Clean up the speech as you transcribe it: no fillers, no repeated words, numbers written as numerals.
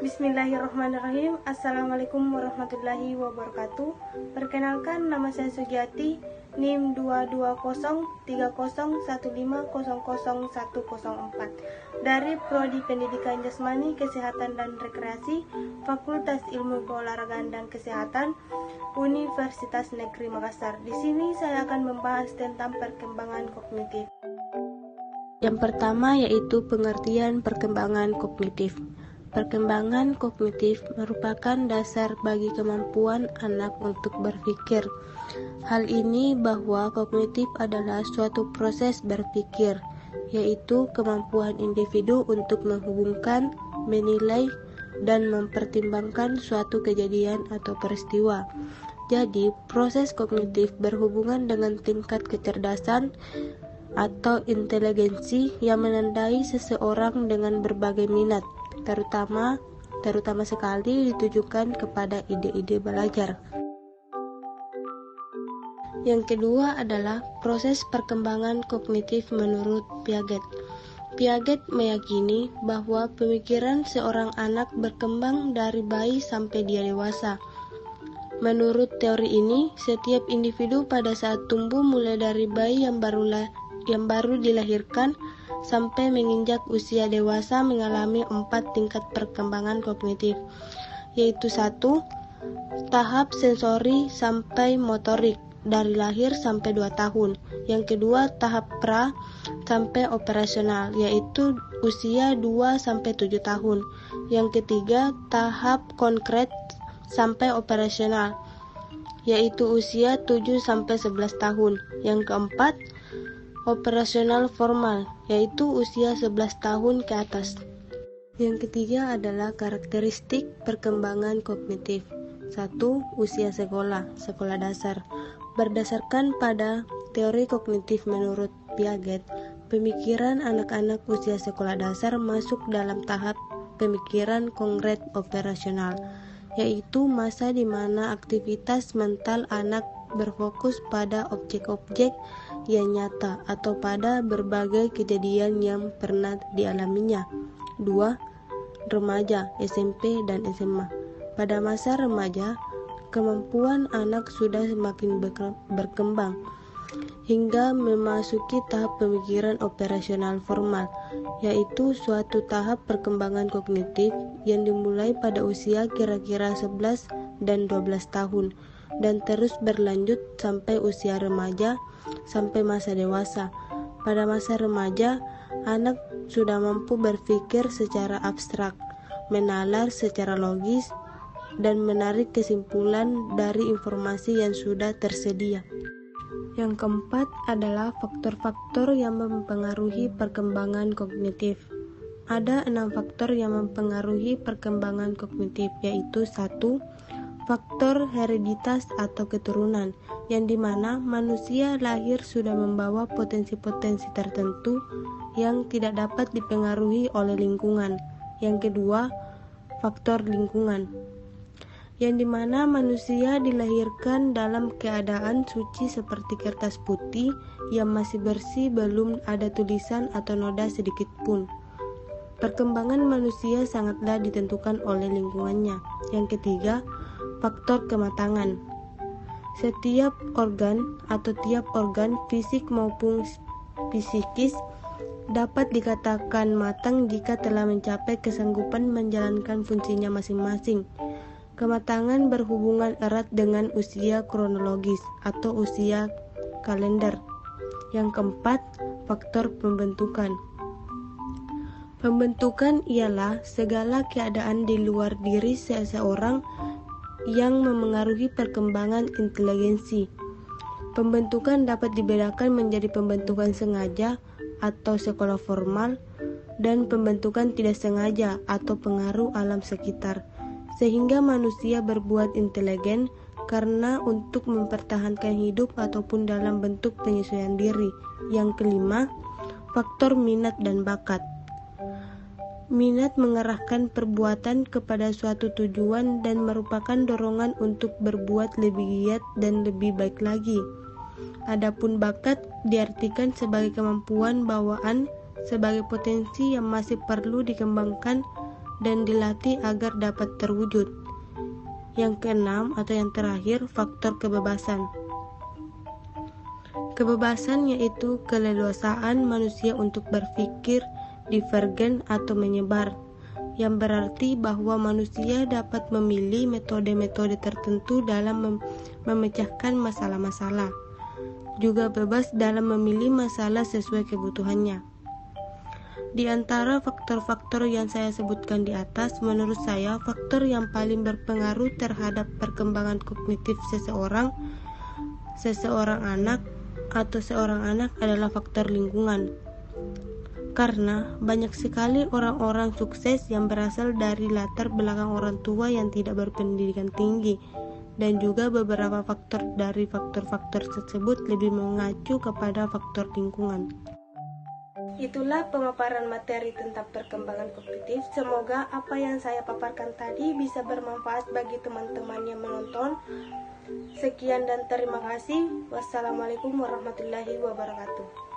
Bismillahirrahmanirrahim. Assalamualaikum warahmatullahi wabarakatuh. Perkenalkan, nama saya Sugiati, NIM 2203015000104 dari Prodi Pendidikan Jasmani, Kesehatan dan Rekreasi, Fakultas Ilmu Keolahragaan dan Kesehatan, Universitas Negeri Makassar. Di sini saya akan membahas tentang perkembangan kognitif. Yang pertama yaitu pengertian perkembangan kognitif. Perkembangan kognitif merupakan dasar bagi kemampuan anak untuk berpikir. Hal ini bahwa kognitif adalah suatu proses berpikir, yaitu kemampuan individu untuk menghubungkan, menilai, dan mempertimbangkan suatu kejadian atau peristiwa. Jadi, proses kognitif berhubungan dengan tingkat kecerdasan atau inteligensi yang menandai seseorang dengan berbagai minat, terutama sekali ditujukan kepada ide-ide belajar. Yang kedua adalah proses perkembangan kognitif menurut Piaget. Piaget meyakini bahwa pemikiran seorang anak berkembang dari bayi sampai dia dewasa. Menurut teori ini, setiap individu pada saat tumbuh mulai dari bayi yang baru dilahirkan sampai menginjak usia dewasa mengalami 4 tingkat perkembangan kognitif, yaitu 1. Tahap sensori sampai motorik dari lahir sampai 2 tahun. Yang kedua, tahap pra sampai operasional, yaitu usia 2 sampai 7 tahun. Yang ketiga, tahap konkret sampai operasional, yaitu usia 7 sampai 11 tahun. Yang keempat, operasional formal, yaitu usia 11 tahun ke atas. Yang ketiga adalah karakteristik perkembangan kognitif. 1. Usia sekolah dasar. Berdasarkan pada teori kognitif menurut Piaget, pemikiran anak-anak usia sekolah dasar masuk dalam tahap pemikiran konkret operasional, yaitu masa di mana aktivitas mental anak berfokus pada objek-objek yang nyata atau pada berbagai kejadian yang pernah dialaminya. 2. Remaja, SMP dan SMA. Pada masa remaja, kemampuan anak sudah semakin berkembang hingga memasuki tahap pemikiran operasional formal, yaitu suatu tahap perkembangan kognitif yang dimulai pada usia kira-kira 11 dan 12 tahun dan terus berlanjut sampai usia remaja sampai masa dewasa. Pada masa remaja, anak sudah mampu berpikir secara abstrak, menalar secara logis, dan menarik kesimpulan dari informasi yang sudah tersedia. Yang keempat adalah faktor-faktor yang mempengaruhi perkembangan kognitif. Ada 6 faktor yang mempengaruhi perkembangan kognitif, yaitu 1. Faktor hereditas atau keturunan, yang dimana manusia lahir sudah membawa potensi-potensi tertentu yang tidak dapat dipengaruhi oleh lingkungan. Yang kedua, faktor lingkungan, yang dimana manusia dilahirkan dalam keadaan suci seperti kertas putih yang masih bersih, belum ada tulisan atau noda sedikit pun. Perkembangan manusia sangatlah ditentukan oleh lingkungannya. Yang ketiga, faktor kematangan. Setiap organ atau tiap organ fisik maupun psikis dapat dikatakan matang jika telah mencapai kesanggupan menjalankan fungsinya masing-masing. Kematangan berhubungan erat dengan usia kronologis atau usia kalender. Yang keempat, faktor pembentukan. Pembentukan ialah segala keadaan di luar diri seseorang yang memengaruhi perkembangan inteligensi. Pembentukan dapat dibedakan menjadi pembentukan sengaja atau sekolah formal dan pembentukan tidak sengaja atau pengaruh alam sekitar, sehingga manusia berbuat inteligen karena untuk mempertahankan hidup ataupun dalam bentuk penyesuaian diri. Yang kelima, faktor minat dan bakat. Minat mengarahkan perbuatan kepada suatu tujuan dan merupakan dorongan untuk berbuat lebih giat dan lebih baik lagi. Adapun bakat diartikan sebagai kemampuan bawaan, sebagai potensi yang masih perlu dikembangkan dan dilatih agar dapat terwujud. Yang keenam atau yang terakhir, faktor kebebasan. Kebebasan yaitu keleluasaan manusia untuk berpikir divergen atau menyebar, yang berarti bahwa manusia dapat memilih metode-metode tertentu dalam memecahkan masalah-masalah, juga bebas dalam memilih masalah sesuai kebutuhannya. Di antara faktor-faktor yang saya sebutkan di atas, menurut saya faktor yang paling berpengaruh terhadap perkembangan kognitif seseorang anak adalah faktor lingkungan. Karena banyak sekali orang-orang sukses yang berasal dari latar belakang orang tua yang tidak berpendidikan tinggi, dan juga beberapa faktor dari faktor-faktor tersebut lebih mengacu kepada faktor lingkungan. Itulah pemaparan materi tentang perkembangan kognitif. Semoga apa yang saya paparkan tadi bisa bermanfaat bagi teman-teman yang menonton. Sekian dan terima kasih. Wassalamualaikum warahmatullahi wabarakatuh.